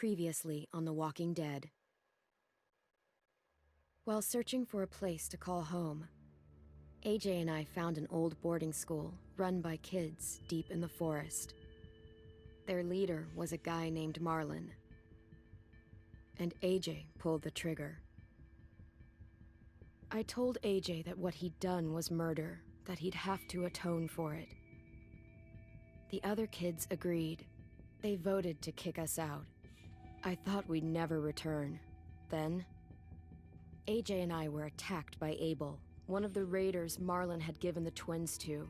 Previously on The Walking Dead. While searching for a place to call home, AJ and I found an old boarding school run by kids deep in the forest. Their leader was a guy named Marlon, and AJ pulled the trigger. I told AJ that what he'd done was murder, that he'd have to atone for it. The other kids agreed. They voted to kick us out. I thought we'd never return. Then, AJ and I were attacked by Abel, one of the raiders Marlon had given the twins to.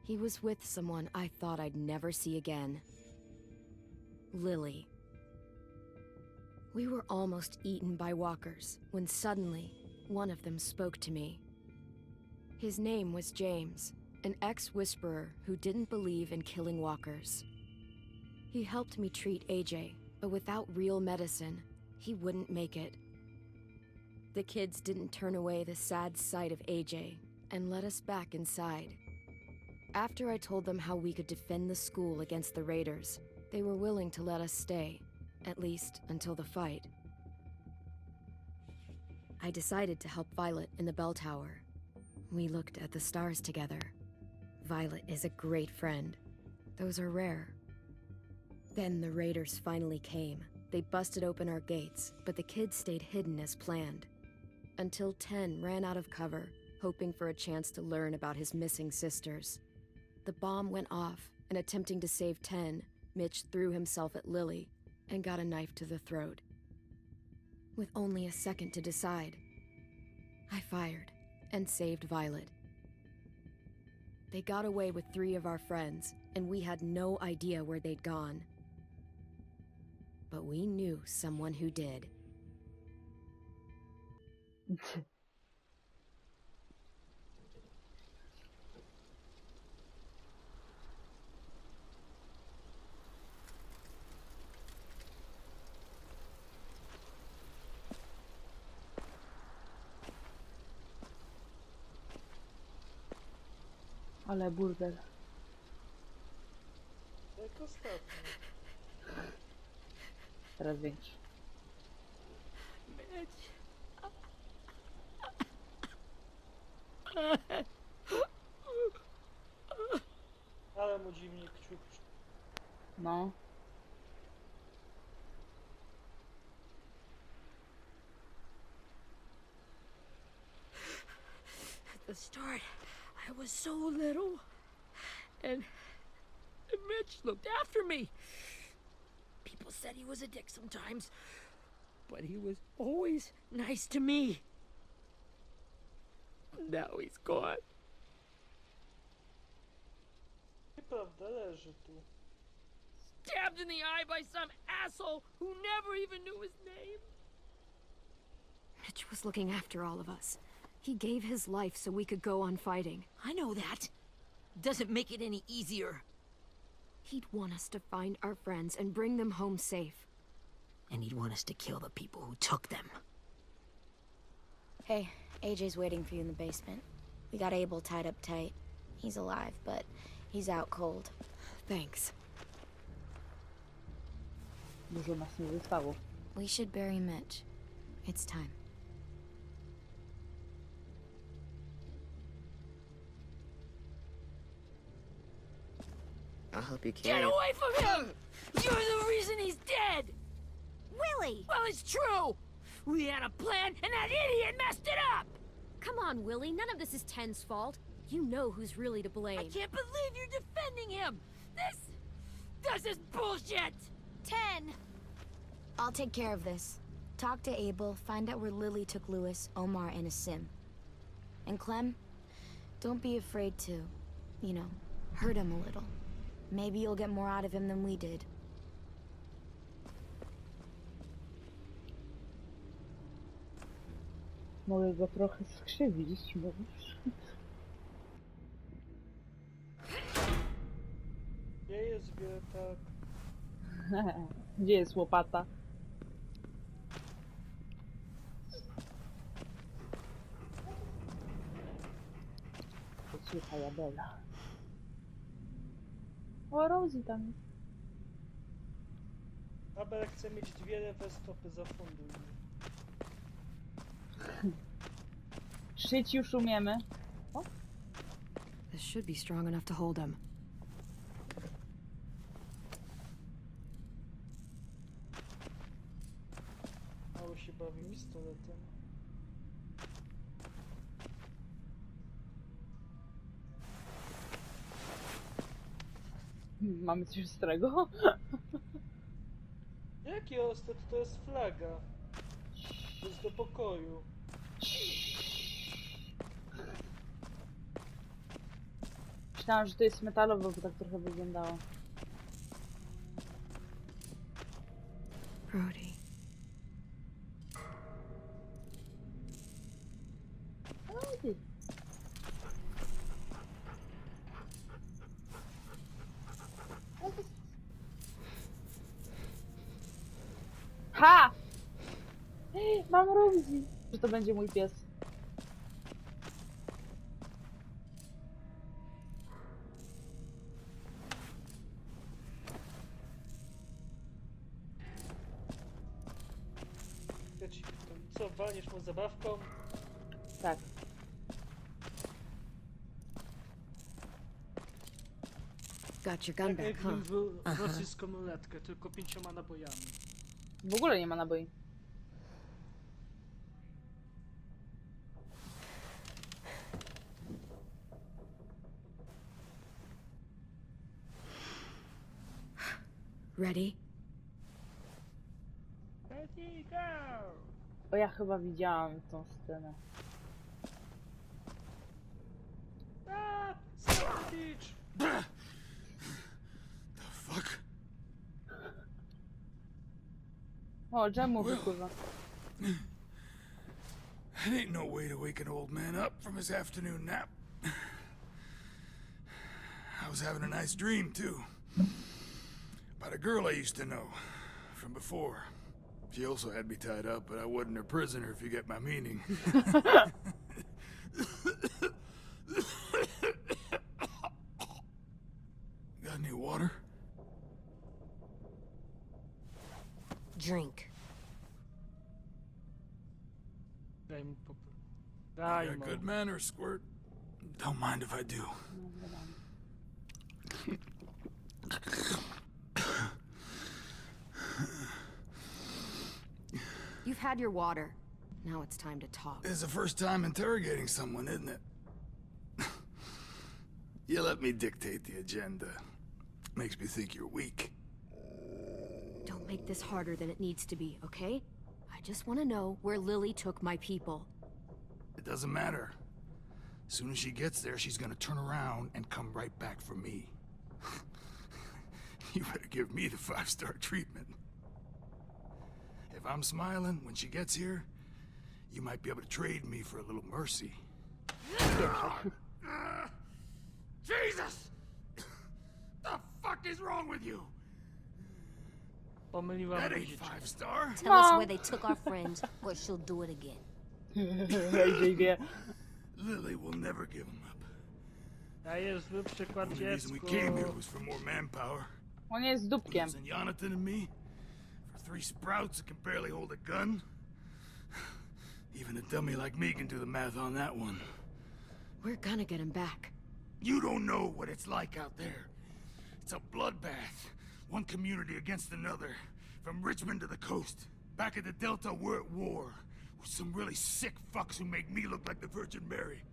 He was with someone I thought I'd never see again. Lily. We were almost eaten by walkers when suddenly, one of them spoke to me. His name was James, an ex-whisperer who didn't believe in killing walkers. He helped me treat AJ, but without real medicine, he wouldn't make it. The kids didn't turn away the sad sight of AJ and let us back inside. After I told them how we could defend the school against the raiders, they were willing to let us stay, at least until the fight. I decided to help Violet in the bell tower. We looked at the stars together. Violet is a great friend. Those are rare. Then the raiders finally came. They busted open our gates, but the kids stayed hidden as planned. Until 10 ran out of cover, hoping for a chance to learn about his missing sisters. The bomb went off, and attempting to save 10, Mitch threw himself at Lily and got a knife to the throat. With only a second to decide, I fired and saved Violet. They got away with 3 of our friends, and we had no idea where they'd gone. But we knew someone who did. Ale burdel. Jak ostatnio. Teraz większy. Mitch. Ale mu dziwnie kciuk. No. At the start, I was so little. And Mitch looked after me. People said he was a dick sometimes, but he was always nice to me. Now he's gone. Nieprawda, leży tu. Stabbed in the eye by some asshole who never even knew his name. Mitch was looking after all of us. He gave his life so we could go on fighting. I know that. Doesn't make it any easier. He'd want us to find our friends and bring them home safe. And he'd want us to kill the people who took them. Hey, AJ's waiting for you in the basement. We got Abel tied up tight. He's alive, but he's out cold. Thanks. Dużo nas nie zostało. We should bury Mitch. It's time. I'll help you Get carry it. away from him! You're the reason he's dead! Willie! Well, it's true! We had a plan, and that idiot messed it up! Come on, Willie. None of this is Ten's fault. You know who's really to blame. I can't believe you're defending him! This is bullshit! 10! I'll take care of this. Talk to Abel, find out where Lily took Lewis, Omar, and Asim. And Clem, don't be afraid to, hurt him a little. Maybe you'll get more out of him than we did. Mogę go trochę skrzywić, mówisz? Gdzie jest wiertak? Gdzie jest łopata? Posłuchaj, Abela. O, Rosie tam jest. Abel chce mieć dwie lewe stopy, zafunduj mi. Szyć już umiemy. This should be strong enough to hold him. Mało się bawi pistoletem. Mamy coś ostrego? Jaki ostat? To jest flaga. To jest do pokoju. Myślałam, że to jest metalowe, bo tak trochę wyglądało. Brody. Ha! Mam Rumzi! Że to będzie mój pies. Ja ci to i co, walniesz mu zabawką? Tak. Got your gun Tak back, jakbym huh? był rosyjską ruletkę, tylko 5 nabojami. W ogóle nie ma naboi. Ready? Ready, go! O, ja chyba widziałam tą scenę. A! Savage! The fuck? O, dżemu wypływa. That ain't no way to wake an old man up from his afternoon nap. I was having a nice dream, too. About a girl I used to know from before. She also had me tied up, but I wasn't her prisoner, if you get my meaning. Got any water? Drink. Daj mu pop... Daj Got mu. good manners, Squirt. Don't mind if I do. You've had your water. Now it's time to talk. It's the first time interrogating someone, isn't it? You let me dictate the agenda. Makes me think you're weak. Don't make this harder than it needs to be, okay? I just want to know where Lily took my people. It doesn't matter. As soon as she gets there, she's gonna turn around and come right back for me. You better give me the 5-star treatment. If I'm smiling when she gets here, you might be able to trade me for a little mercy. Jesus! The fuck is wrong with you? Pomyliłam That ain't dzieci. 5-star. Tell us where they took our friends, or she'll do it again. JJ. Lily will never give him up. Daję zły przykład The only reason we dziecku. came here was for more manpower. On jest dupkiem. Using Jonathan and me for 3 sprouts that can barely hold a gun. Even a dummy like me can do the math on that one. We're gonna get him back. You don't know what it's like out there. It's a bloodbath. One community against another. From Richmond to the coast. Back at the Delta, we're at war. With some really sick fucks who make me look like the Virgin Mary.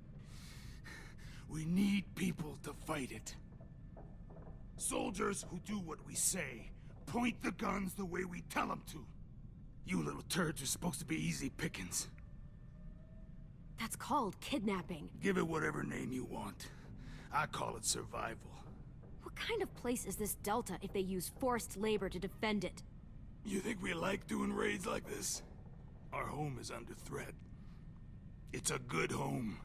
We need people to fight it. Soldiers who do what we say. Point the guns the way we tell them to. You little turds are supposed to be easy pickings. That's called kidnapping. Give it whatever name you want. I call it survival. What kind of place is this Delta if they use forced labor to defend it? You think we like doing raids like this? Our home is under threat. It's a good home.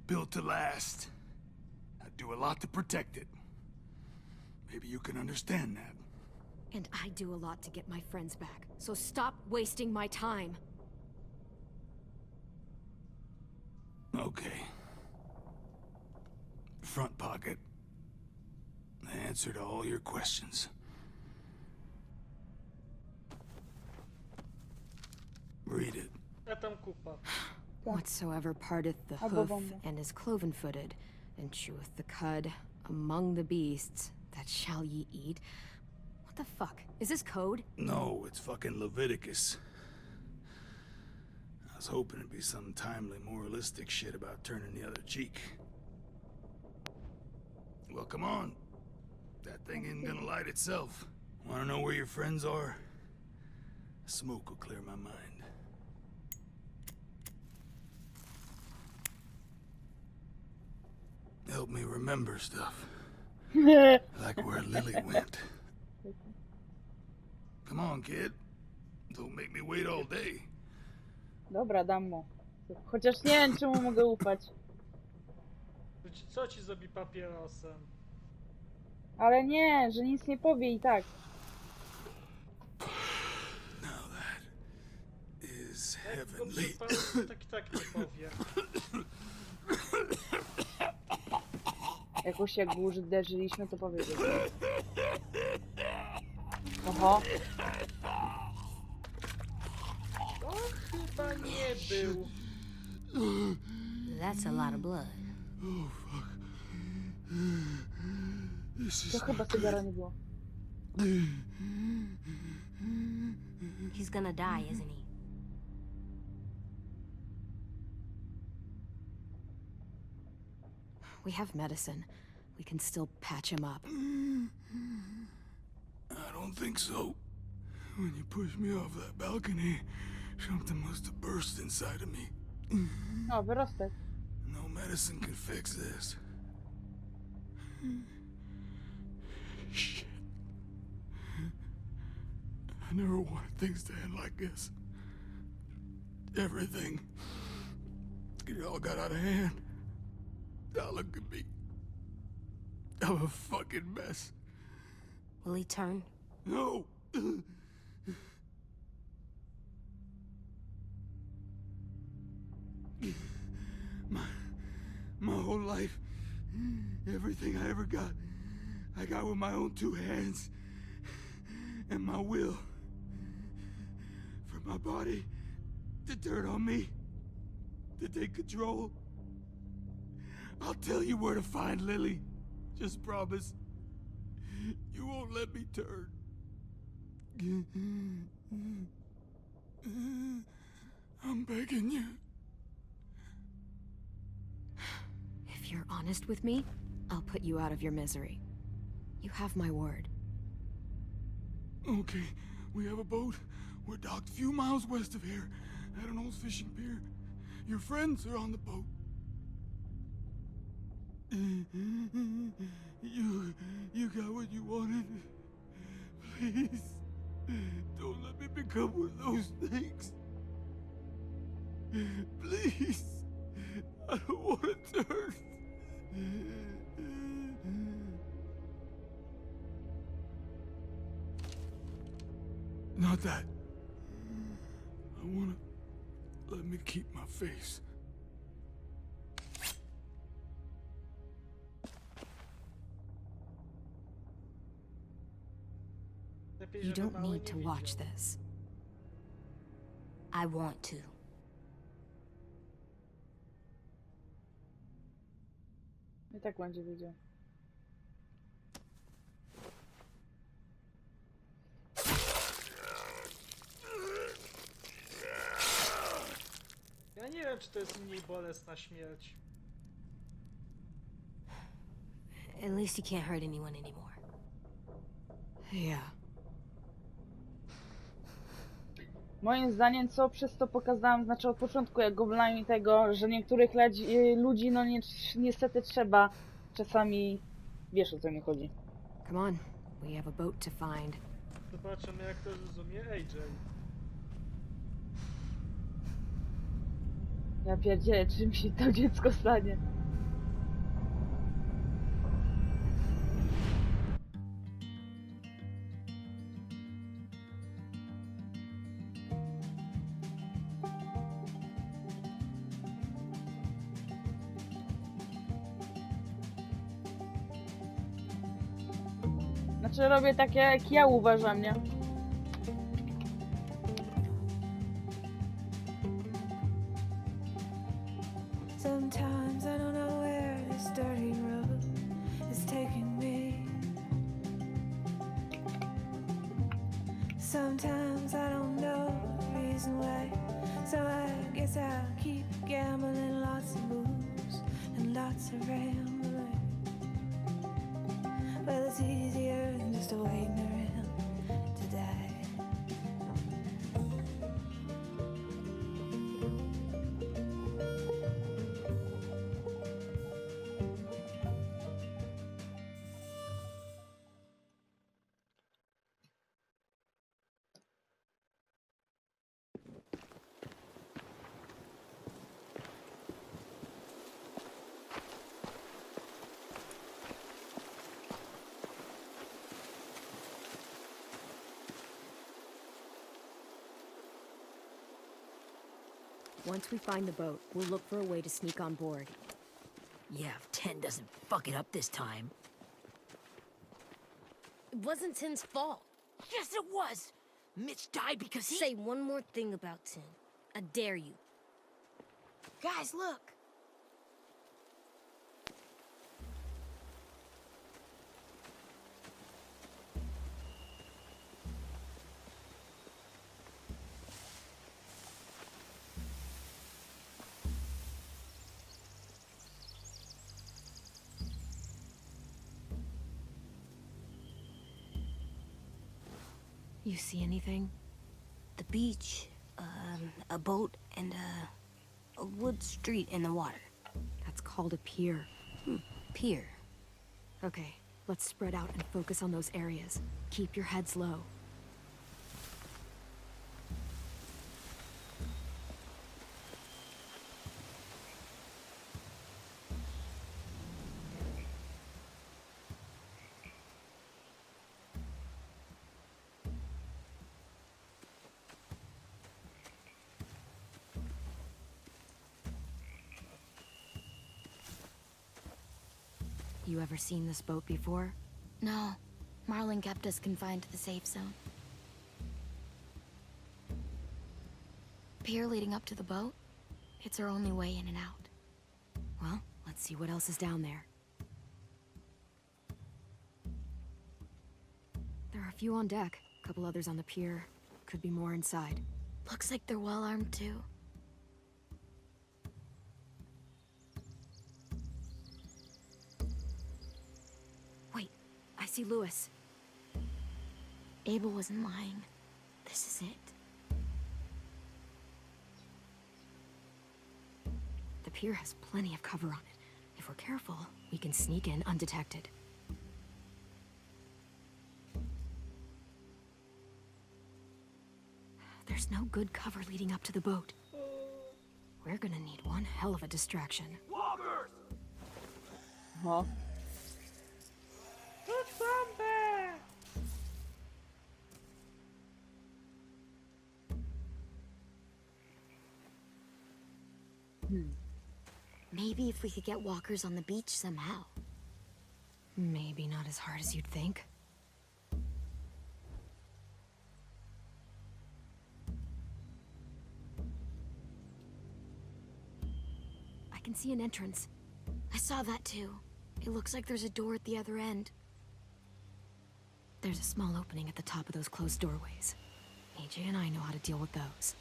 Built to last. I do a lot to protect it. Maybe you can understand that. And I do a lot to get my friends back. So stop wasting my time. Okay. Front pocket. The answer to all your questions. A tam kupa. Whatsoever parteth the Albo hoof bomba. and is cloven-footed, and cheweth the cud among the beasts, that shall ye eat. What the fuck? Is this code? No, it's fucking Leviticus. I was hoping it'd be some timely, moralistic shit about turning the other cheek. Well, come on. That thing isn't gonna light itself. Wanna know where your friends are? Smoke will clear my mind. Help me remember stuff. Like where Lily went. Come on, kid. Don't make me wait all day. Dobra, dam mu. Chociaż nie wiem, czemu mogę ufać. Co ci zrobi papierosem? Ale nie, że nic nie powie i tak. Now that is Jak go heavenly. przypał, tak nie powie. Jakoś jak go uderzyliśmy, to powiedział. Oho. To chyba nie był. That's a lot of blood. Oh, fuck. This is To chyba cygara nie było. He's gonna die, isn't he? We have medicine. We can still patch him up. I don't think so. When you pushed me off that balcony, something must have burst inside of me. O, wyrostek. No medicine can fix this. Shit. I never wanted things to end like this. Everything. It all got out of hand. Now look at me. I'm a fucking mess. Will he turn? No! My whole life, everything I ever got, I got with my own two hands and my will. For my body to turn on me, to take control. I'll tell you where to find Lily. Just promise. You won't let me turn. I'm begging you. If you're honest with me, I'll put you out of your misery. You have my word. Okay, we have a boat. We're docked a few miles west of here, at an old fishing pier. Your friends are on the boat. You got what you wanted. Please, don't let me become one of those things. Please, I don't want to turn. Not that. I wanna let me keep my face. Lepiej, You żeby don't mały need nie to widział. watch this. I want to. I tak będzie wiedział. Ja nie wiem, czy to jest mniej bolesna śmierć. At least he can't hurt anyone anymore. Yeah. Moim zdaniem, co przez to pokazałam, znaczy od początku, jak oglądałem tego, że niektórych ludzi, no niestety trzeba czasami, wiesz o co mi chodzi. Come on. We have a boat to find. Zobaczymy, jak to zrozumie AJ. Ja pierdzielę, czym się to dziecko stanie. Znaczy robię takie, jak ja uważam, nie? Sometimes I don't know where this dirty road is taking me. Sometimes I don't know the reason why, so I guess I'll keep gambling, lots of moves and lots of rambling. Well, it's easier than just waiting around to die. Once we find the boat, we'll look for a way to sneak on board. Yeah, if 10 doesn't fuck it up this time. It wasn't Tin's fault. Yes, it was! Mitch died because he— Say one more thing about Tin. I dare you. Guys, look! You see anything? The beach, a boat, and a wood street in the water. That's called a pier. Pier. Okay, let's spread out and focus on those areas. Keep your heads low. You ever seen this boat before? No, Marlin kept us confined to the safe zone. Pier leading up to the boat? It's our only way in and out. Well, let's see what else is down there. There are a few on deck, a couple others on the pier. Could be more inside. Looks like they're well armed too. Wait, I see Lewis. Abel wasn't lying. This is it. The pier has plenty of cover on it. If we're careful, we can sneak in undetected. There's no good cover leading up to the boat. We're gonna need one hell of a distraction. Walkers! Huh? To zombie! Maybe if we could get walkers on the beach somehow. Maybe not as hard as you'd think. I can see an entrance. I saw that too. It looks like there's a door at the other end. There's a small opening at the top of those closed doorways. AJ and I know how to deal with those.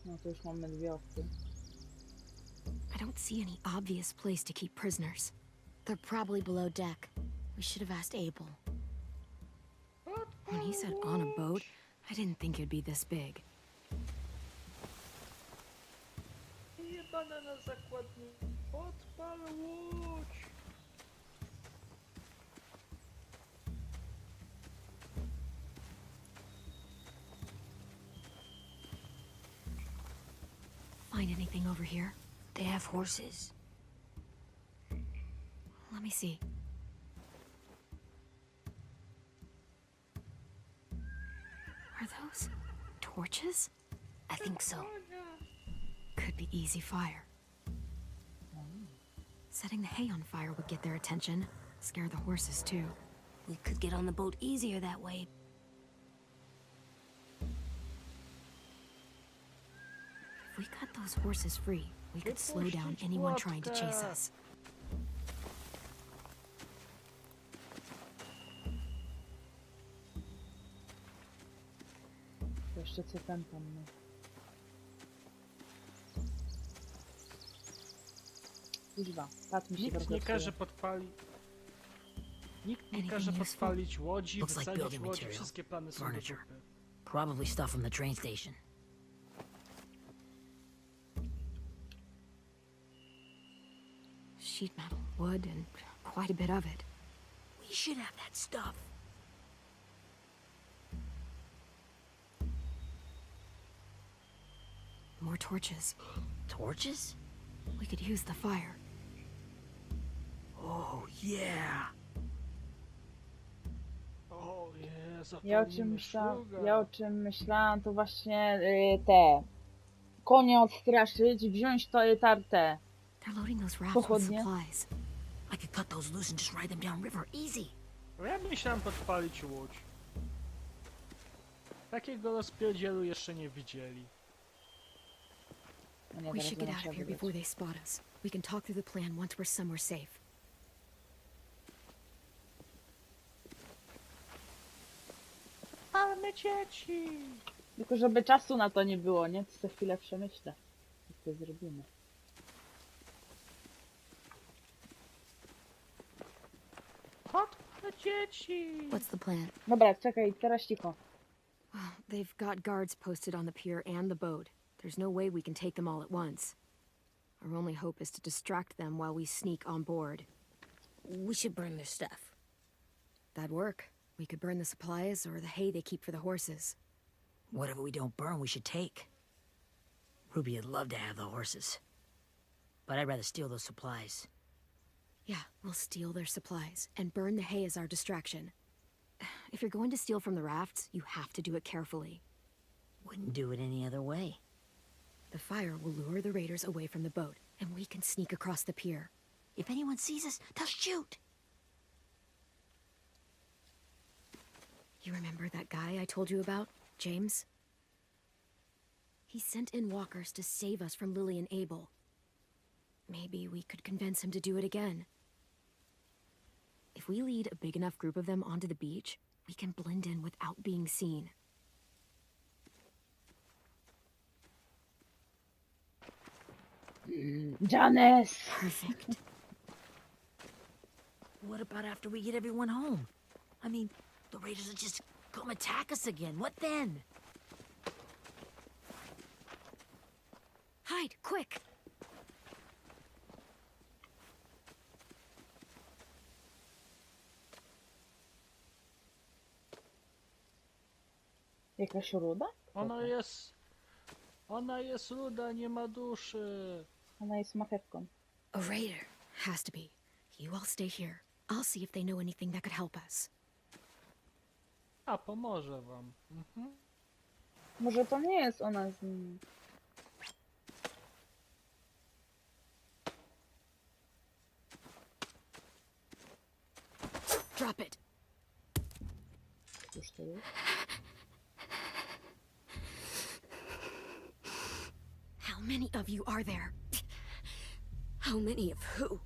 No to już mamy dwie opcje. I don't see any obvious place to keep prisoners. They're probably below deck. We should have asked Abel. When he said on a boat, I didn't think it'd be this big. Jebana na zakładnik. Odpal łódź! Find anything over here? They have horses. Let me see. Are those torches? I think so. Could be easy fire. Setting the hay on fire would get their attention. Scare the horses too. We could get on the boat easier that way. we cut those horses free, we could slow down Wypuścić anyone trying to chase płotkę. us. To jeszcze co ten tam, no. Kuźwa, pat mi się Nikt nie trochę każe psuje. podpalić. Nikt nie Anything każe useful? podpalić łodzi, Looks like wysadzić building łodzi, material. wszystkie plany są do Furniture. dupy. Probably stuff from the train station. Sheet metal, wood, and quite a bit of it. We should have that stuff. More torches. Torches? We could use the fire. Oh, yeah. O Jezu, Ja o zapalimy czym myślałam, szluga. to właśnie te konie odstraszyć, wziąć to tartę. They're loading those rafts with Pochodnie. supplies. I could cut those loose and just ride them downriver. Easy. No ja myślałem podpalić łódź. Takiego rozpierdzielu jeszcze nie widzieli. No nie, We teraz should get będę out of musiała here wybrać. before they spot us. We can talk through the plan once we're somewhere safe. Mamy dzieci! Tylko żeby czasu na to nie było, nie? To za chwilę przemyślę. Jak to zrobimy. Chodźmy dzieci! What's the plan? Dobra, czekaj, teraz cicho. They've got guards posted on the pier and the boat. There's no way we can take them all at once. Our only hope is to distract them while we sneak on board. We should burn their stuff. That'd work. We could burn the supplies or the hay they keep for the horses. Whatever we don't burn, we should take. Ruby would love to have the horses. But I'd rather steal those supplies. Yeah, we'll steal their supplies and burn the hay as our distraction. If you're going to steal from the rafts, you have to do it carefully. Wouldn't do it any other way. The fire will lure the raiders away from the boat, and we can sneak across the pier. If anyone sees us, they'll shoot. You remember that guy I told you about, James? He sent in walkers to save us from Lily and Abel. Maybe we could convince him to do it again. If we lead a big enough group of them onto the beach, we can blend in without being seen. Janes! Perfect. What about after we get everyone home? I mean, the raiders will just come attack us again. What then? Hide, quick! Jakaś ruda? Ona jest ruda, nie ma duszy. Ona jest marchewką. A raider. Has to be. You all stay here. I'll see if they know anything that could help us. A, pomoże wam. Mhm. Może to nie jest ona z nimi. Drop it. Już to jest. How many of you are there? How many of who?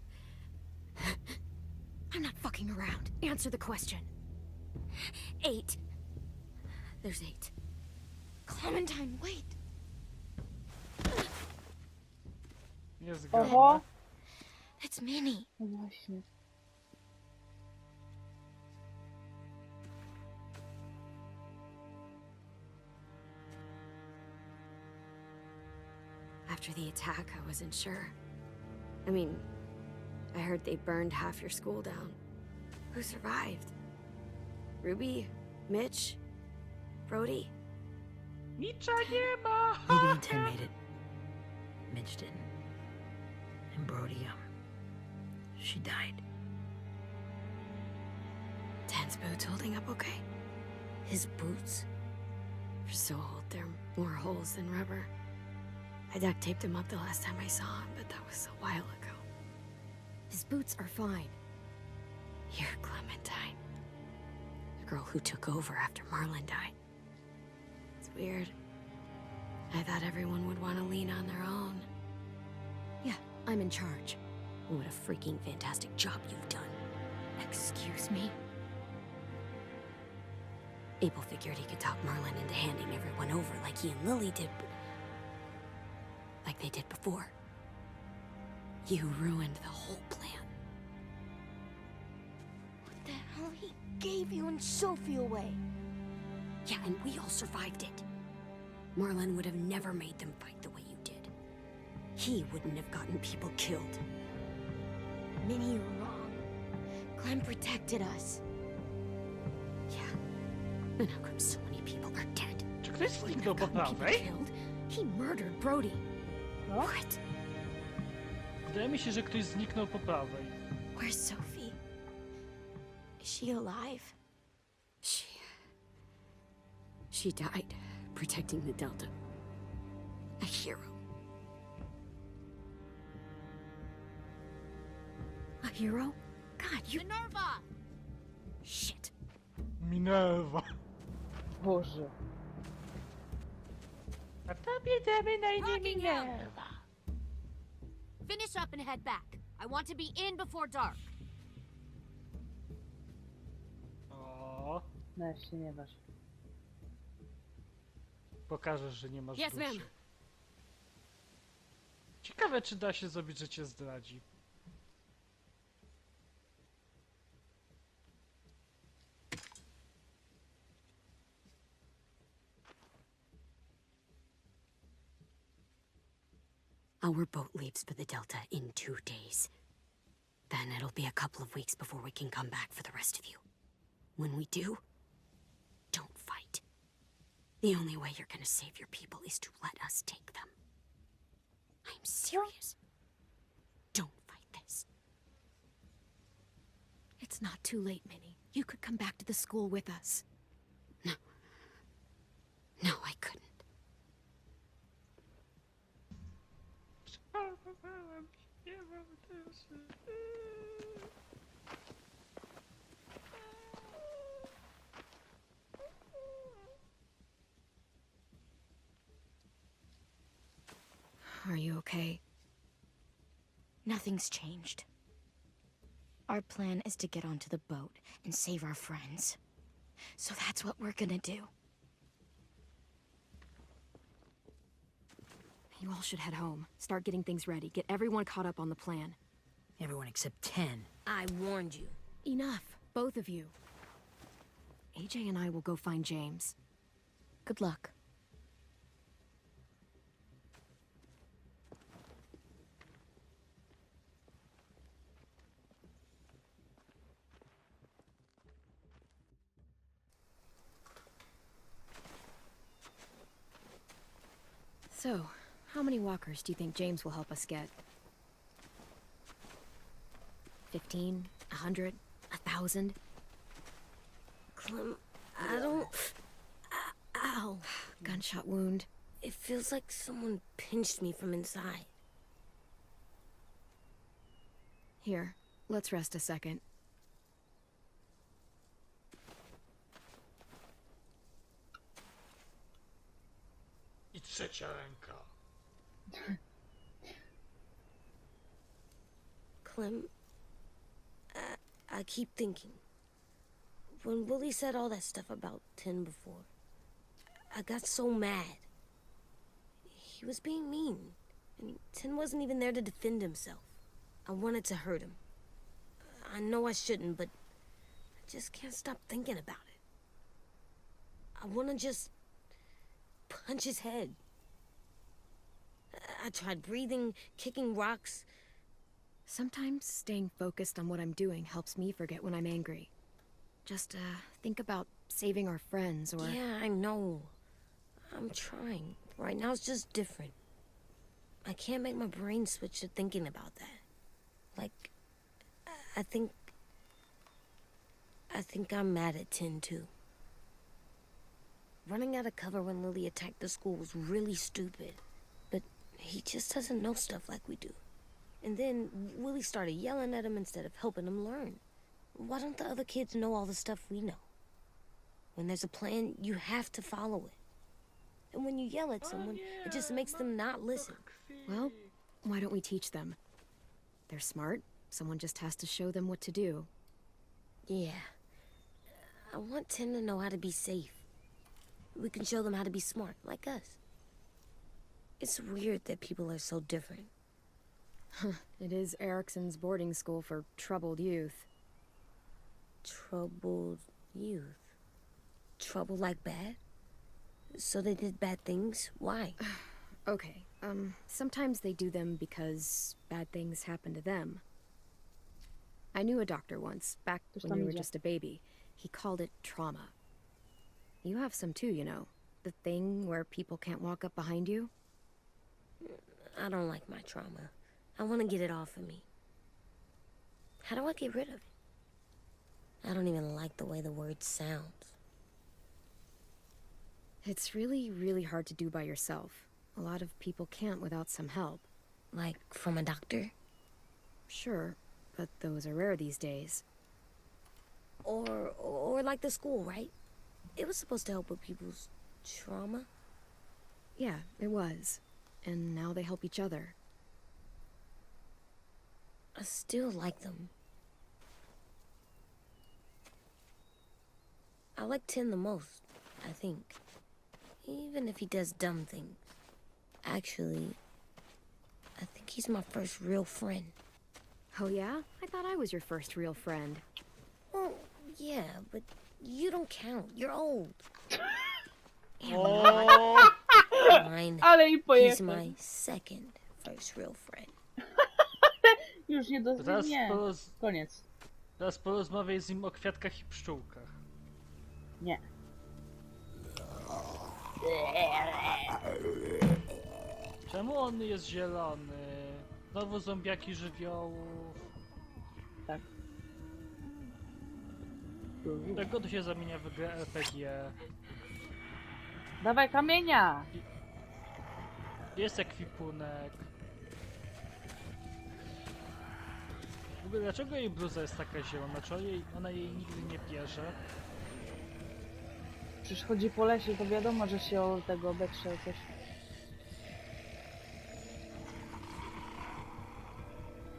I'm not fucking around. Answer the question. 8. There's 8. Clementine, wait. Nie zgadza. Oho! It's Minnie. No właśnie. After the attack, I wasn't sure. I mean, I heard they burned half your school down. Who survived? Ruby? Mitch? Brody? Nicza nie ma! Ruby and Ten made it. Mitch didn't. And Brody, she died. Dan's boots holding up okay? His boots? They're so old, they're more holes than rubber. I duct taped him up the last time I saw him, but that was a while ago. His boots are fine. You're Clementine. The girl who took over after Marlon died. It's weird. I thought everyone would want to lean on their own. Yeah, I'm in charge. What a freaking fantastic job you've done. Excuse me? Abel figured he could talk Merlin into handing everyone over like he and Lily did, but... like they did before. You ruined the whole plan. What the hell? He gave you and Sophie away. Yeah, and we all survived it. Merlin would have never made them fight the way you did. He wouldn't have gotten people killed. Minnie, you're wrong. Clem protected us. Yeah. And how come so many people are dead? Czy ktoś Wouldn't zniknął have po gotten people prawej? killed. He murdered Brody. No? What? Wydaje mi się, że ktoś zniknął po prawej. Where's Sophie? Is she alive? She died protecting the Delta. A hero. A hero? God, you... Minerva! Shit. Minerva. Boże. A tobie damy na imię Rockingham. Minerva. Finish up and head back. I want to be in before dark. O, No, się nie waż. pokażesz, że nie masz Yes, duszy. ma'am. Ciekawe, czy da się zrobić, że cię zdradzi. Our boat leaves for the Delta in 2 days. Then it'll be a couple of weeks before we can come back for the rest of you. When we do, don't fight. The only way you're gonna save your people is to let us take them. I'm serious. Don't fight this. It's not too late, Minnie. You could come back to the school with us. No, I couldn't. Nie mam duszy. Are you okay? Nothing's changed. Our plan is to get onto the boat and save our friends. So that's what we're gonna do. You all should head home. Start getting things ready. Get everyone caught up on the plan. Everyone except 10. I warned you. Enough, both of you. AJ and I will go find James. Good luck. So, how many walkers do you think James will help us get? 15? 100? 1,000? Clem, I don't... Ow. Gunshot wound. It feels like someone pinched me from inside. Here, let's rest a second. I trzecia ręka. Clem, I keep thinking. When Willie said all that stuff about Tin before, I got so mad. He was being mean, and Tin wasn't even there to defend himself. I wanted to hurt him. I know I shouldn't, but I just can't stop thinking about it. I want to just punch his head. I tried breathing, kicking rocks. Sometimes staying focused on what I'm doing helps me forget when I'm angry. Just, think about saving our friends or... Yeah, I know. I'm trying. Right now it's just different. I can't make my brain switch to thinking about that. Like, I think I'm mad at Tin, too. Running out of cover when Lily attacked the school was really stupid. But he just doesn't know stuff like we do. And then Willie started yelling at him instead of helping him learn. Why don't the other kids know all the stuff we know? When there's a plan, you have to follow it. And when you yell at someone, it just makes them not listen. Well, why don't we teach them? They're smart. Someone just has to show them what to do. Yeah. I want Tim to know how to be safe. We can show them how to be smart, like us. It's weird that people are so different. It is Erickson's boarding school for troubled youth. Troubled youth. Trouble like bad? So they did bad things? Why? Okay, sometimes they do them because bad things happen to them. I knew a doctor once, back when you were just a baby. He called it trauma. You have some too, you know. The thing where people can't walk up behind you. I don't like my trauma. I want to get it off of me. How do I get rid of it? I don't even like the way the word sounds. It's really, really hard to do by yourself. A lot of people can't without some help. Like from a doctor? Sure, but those are rare these days. Or like the school, right? It was supposed to help with people's trauma. Yeah, it was. And now they help each other. I still like them. I like Tim the most, I think. Even if he does dumb things. Actually, I think he's my first real friend. Oh yeah? I thought I was your first real friend. Well, yeah, but you don't count. You're old. O, Fine. Ale i He's pojechał. my second first real friend. Już nie do... teraz, Nie. Koniec. teraz porozmawiaj z nim o kwiatkach i pszczółkach. Nie. Czemu on jest zielony? Znowu zombiaki żywiołów. Tak. Czego tu się zamienia w grę RPG? Dawaj kamienia! Jest ekwipunek. W ogóle dlaczego jej bluza jest taka zielona? Czy ona jej nigdy nie bierze? Przecież chodzi po lesie, to wiadomo, że się o tego obetrze coś.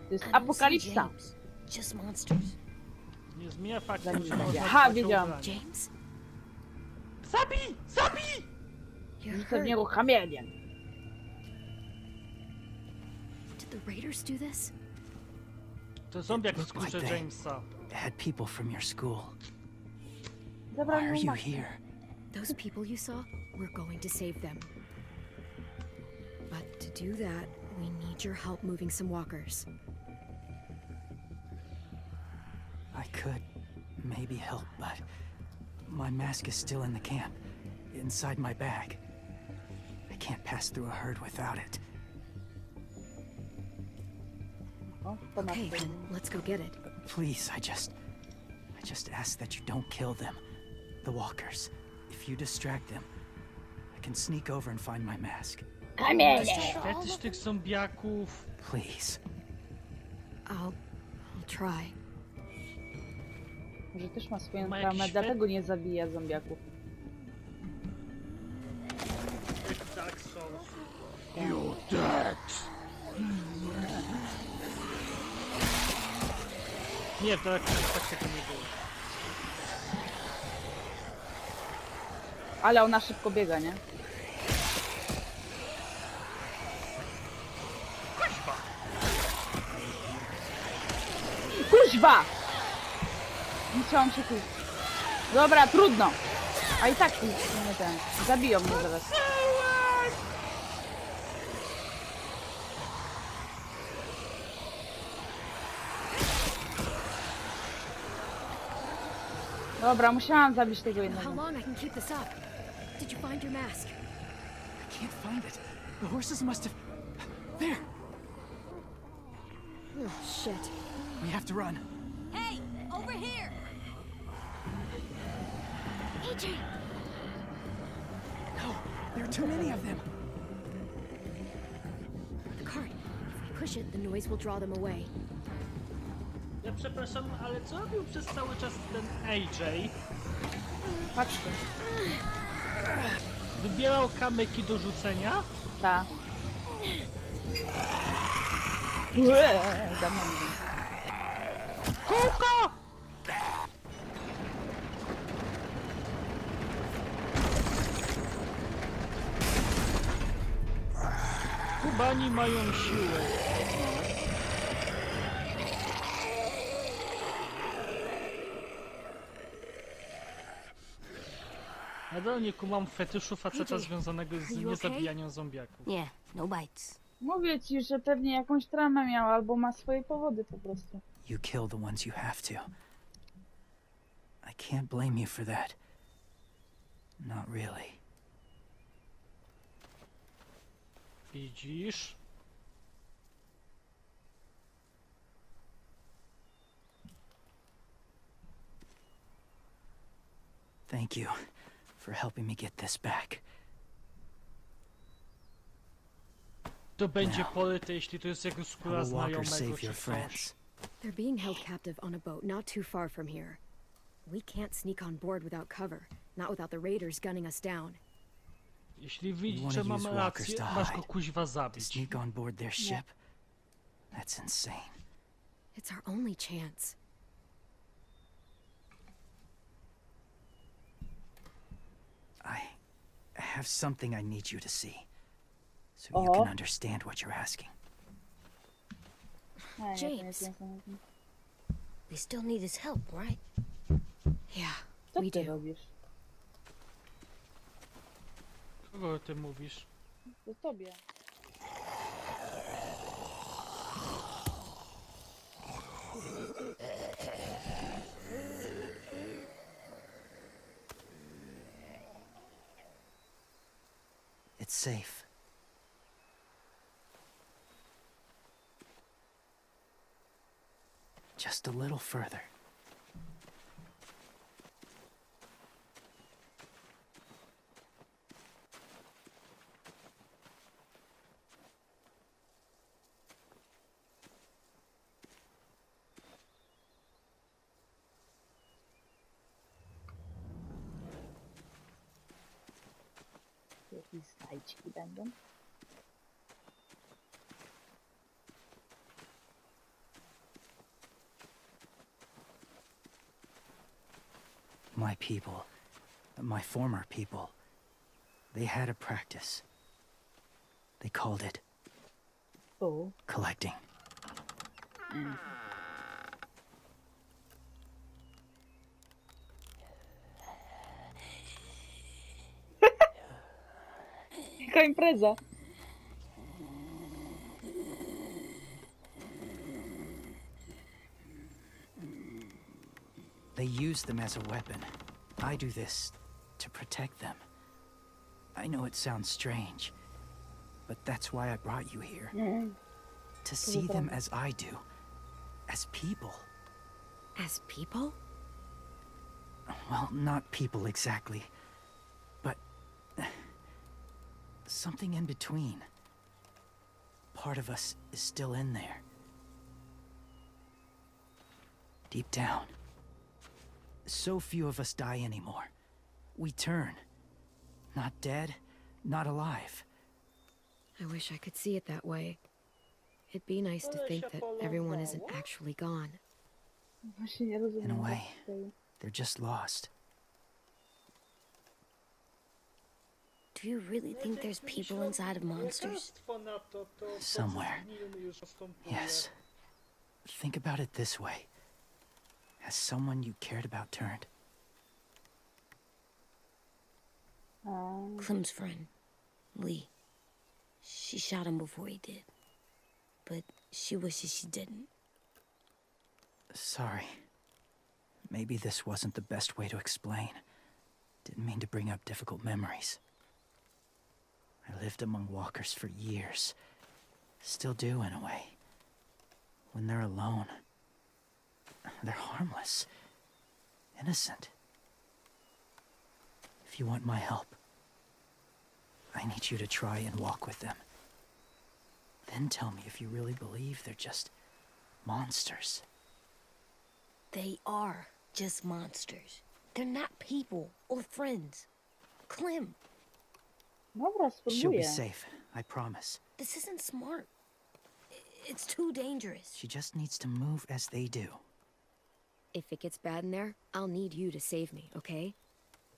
To jest I don't see apokalipsa! James, just monsters. Nie zmienia faktu, Zanim że będzie. można Ha, dbać o wiedziałam. ubranie. James? Zabij! Zabij! You're Rzucę w hurt. niego kamieniem. Did the raiders do this? To zombiak w Looked like skórze they Jamesa. had people from your school. Zabrał Why are mu you maskę. here? Those people you saw, we're going to save them. But to do that, we need your help moving some walkers. I could maybe help, but my mask is still in the camp, inside my bag. I can't pass through a herd without it. O, to ma Okay, tutaj. then let's go get it. Please, I just ask that you don't kill them. The walkers. If you distract them, I can sneak over and find my mask. Kamienie! Kiedyś tych zombiaków. Please. I'll try. Może też ma swoją Ma traumę, jakiś dlatego nie zabija zombiaków. Jak w Dark Souls. You're dead. Nie, w Dark Souls tak tego nie było. Ale ona szybko biega, nie? Kuźwa! Nie chciałam się tu... Dobra, trudno. A i tak nie ten. Zabiją mnie zaraz. Dobra, musiałam zabić tego How jednego. long I can keep this up? Did you find your mask? I can't find it. The horses must have... There! Oh, shit. We have to run. Hey, over here! AJ! No, there are too many of them. The cart. If we push it, the noise will draw them away. Ja przepraszam, ale co robił przez cały czas ten AJ? Patrzcie. Wybierał kamyki do rzucenia? Ta. Kółko! Kubani mają siłę. Nadal nie kumam fetyszu faceta AJ, związanego z are you niezabijaniem zombiaków. Yeah, no bites. Mówię ci, że pewnie jakąś traumę miał, albo ma swoje powody po prostu. You kill the ones you have to. I can't blame you for that. Not really. Widzisz? Thank you for helping me get this back. To będzie poryte, jeśli to jest jego How skóra will Walker znajomego save czy your coś. friends? They're being held captive on a boat not too far from here. We can't sneak on board without cover, not without the raiders gunning us down. Jeśli You widzisz, wanna że use mamy walkers rację, to masz go hide, kuźwa To zabić. sneak on board their ship? That's insane. It's our only chance. I have something I need you to see. So you Uh-huh. can understand what you're asking. A, ja to nie James. wiem. We still need his help, right? Yeah, Co we ty do. robisz? Kogo ty mówisz? To tobie. It's safe. Just a little further. Jakieś znajdźki będą. My people, my former people, they had a practice. They called it O, collecting. jaka impreza! They use them as a weapon. I do this to protect them. I know it sounds strange, but that's why I brought you here. To see them as I do. As people. As people? Well, not people exactly, but something in between. Part of us is still in there. Deep down. So few of us die anymore. We turn. Not dead, not alive. I wish I could see it that way. It'd be nice to think that everyone isn't actually gone. Właśnie nie rozumiem. In a way. tej- They're just lost. Do you really think there's people inside of monsters? Somewhere. Yes. Think about it this way. Has someone you cared about turned? A, Clem's friend, Lee. She shot him before he did. But she wishes she didn't. Sorry. Maybe this wasn't the best way to explain. Didn't mean to bring up difficult memories. I lived among walkers for years. Still do, in a way. When they're alone, they're harmless. Innocent. If you want my help, I need you to try and walk with them. Then tell me if you really believe they're just monsters. They are just monsters. They're not people or friends. Clem, Dobra, She'll be spróbuję. safe, I promise. This isn't smart. It's too dangerous. She just needs to move as they do. If it gets bad in there, I'll need you to save me, okay?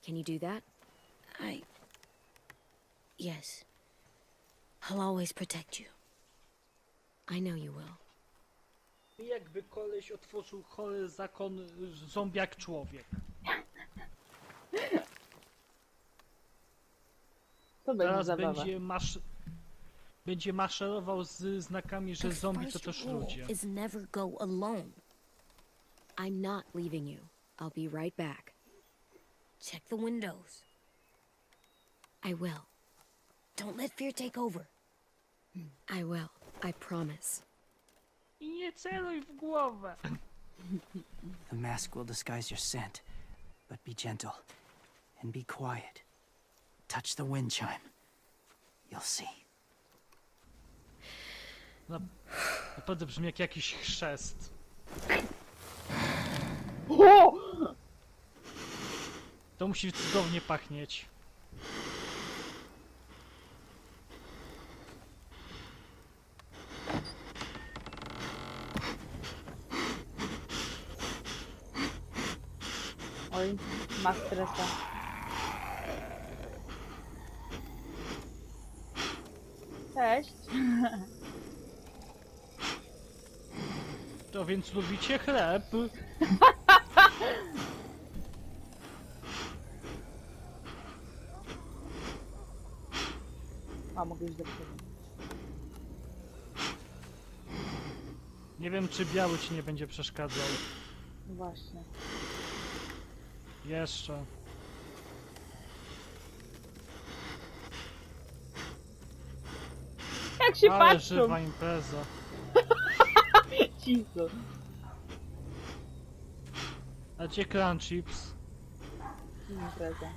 Can you do that? Yes. I'll always protect you. I know you will. Jakby koleś otworzył chory zakon zombiak człowiek. To będzie Teraz zabawa. będzie maszerował z znakami, że The zombie to first też rule ludzie. is never go alone. I'm not leaving you. I'll be right back. Check the windows. I will. Don't let fear take over. I will. I promise. I nie celuj w głowę. The mask will disguise your scent, but be gentle and be quiet. Touch the wind chime. You'll see. Naprawdę brzmi jak jakiś chrzest. O! To musi cudownie pachnieć. Oj, ma stresa. Cześć. To więc lubicie chleb? A, mogę iść do przodu. Nie wiem, czy biały ci nie będzie przeszkadzał. No właśnie. Jeszcze. Jak się Ale patrzą! żywa impreza. Cicho. A gdzie crunch chips? Impreza.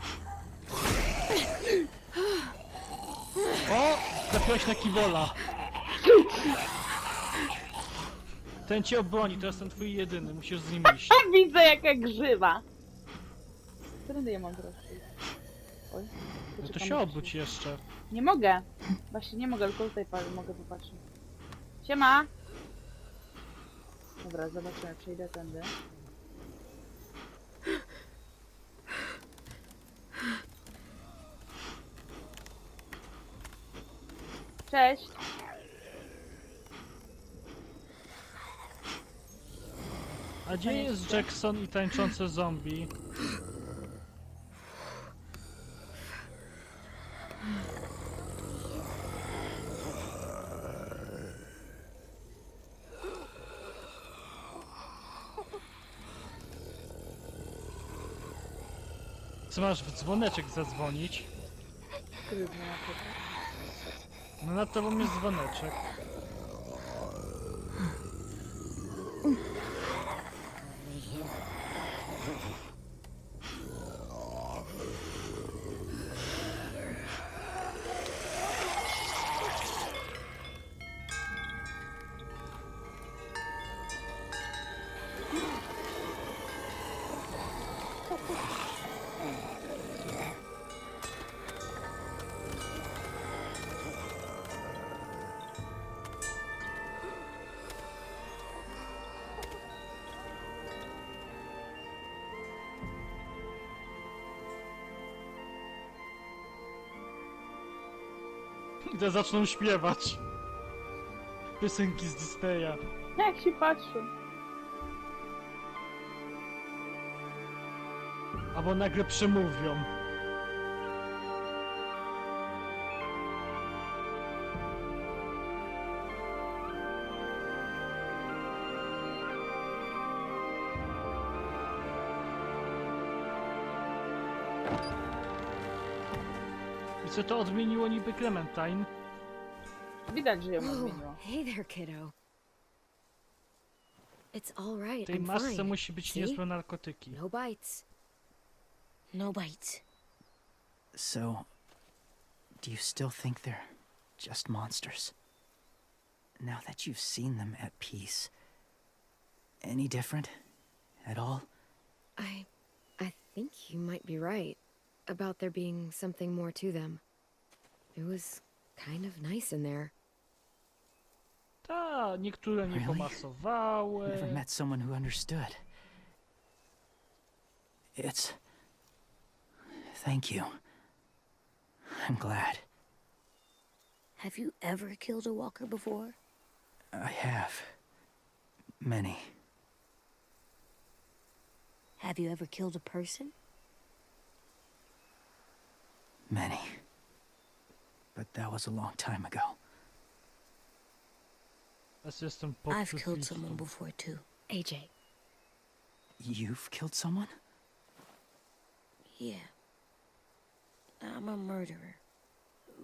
O! Trafiłaś na kibola. Ten cię obroni, to jest ten twój jedyny, musisz z nim iść. Widzę jaka grzywa. Którędy ja mam teraz? Oj. No to poczekam, się aż obudź jeszcze. Nie mogę. Właśnie nie mogę, tylko tutaj mogę popatrzeć. Siema! Dobra, zobaczymy, przejdę tędy. Cześć! A gdzie jest Jackson i tańczące zombie? Co masz w dzwoneczek zadzwonić? Który znaczy? No nad tobą jest dzwoneczek. I te zaczną śpiewać. Piosenki z Disneya. Jak się patrzą? Albo nagle przemówią. I co to odmieniło niby Clementine? Widać, że ją Oh, odmieniło. hey there, kiddo. It's all right. W tej I'm masce fine. musi być See? niezłe narkotyki. No bites. No bites. So, do you still think they're just monsters? Now that you've seen them at peace, any different at all? I think you might be right about there being something more to them. It was kind of nice in there. Ta, niektóre nie Really? pomasowały. Never met someone who understood. It's... Thank you. I'm glad. Have you ever killed a walker before? I have. Many. Have you ever killed a person? Many. But that was a long time ago. Jestem pod I've killed przypisem. someone before too. AJ, You've killed someone? Yeah. I'm a murderer.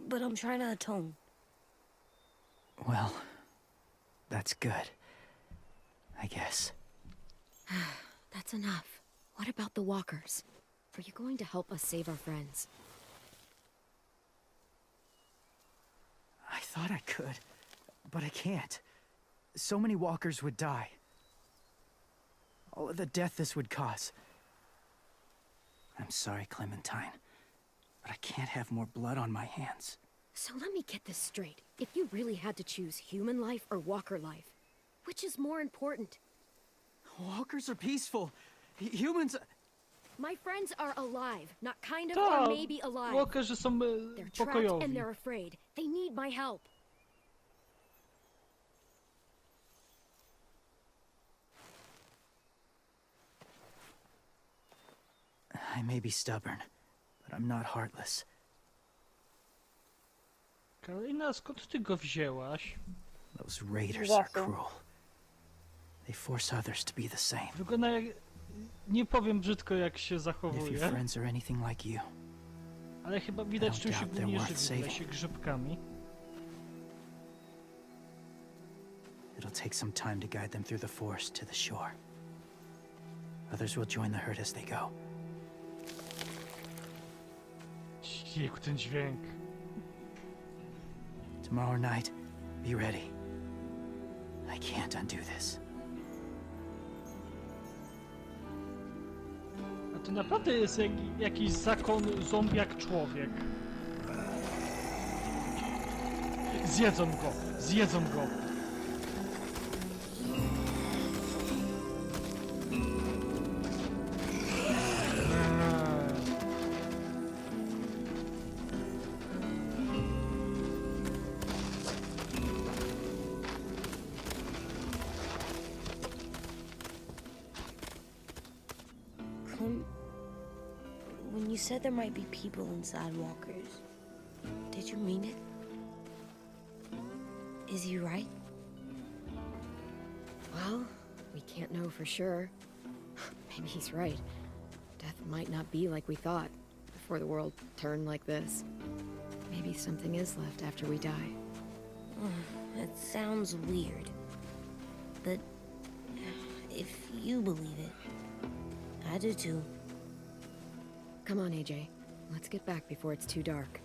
But I'm trying to atone. Well, that's good. I guess. that's enough. What about the walkers? Are you going to help us save our friends? I thought I could, but I can't. So many walkers would die. All of the death this would cause. I'm sorry, Clementine, but I can't have more blood on my hands. So let me get this straight. If you really had to choose human life or walker life, which is more important? Walkers are peaceful. Humans... My friends are alive, not kind of Ta, or maybe alive. walkerzy są They're trapped pokojowi. and they're afraid. They need my help. I may be stubborn, but I'm not heartless. Karolina, skąd ty go wzięłaś? Those raiders are Exactly. cruel. They force others to be the same. Wygląda jak... Nie powiem brzydko, jak się If your zachowuje, friends are anything like you, ale chyba widać, don't czym się doubt they're głównie worth żywi. saving. Lesie grzybkami. it'll take some time to guide them through the forest to the shore. Others will join the herd as they go. Jejku, ten dźwięk. Tomorrow night, be ready. I can't undo this. A to naprawdę jest jakiś zakon zombiak-człowiek. Zjedzą go! Zjedzą go! Clem, when you said there might be people inside walkers, did you mean it? Is he right? Well, we can't know for sure. Maybe he's right. Death might not be like we thought before the world turned like this. Maybe something is left after we die. It sounds weird. But if you believe it, I do too. Come on, AJ. Let's get back before it's too dark.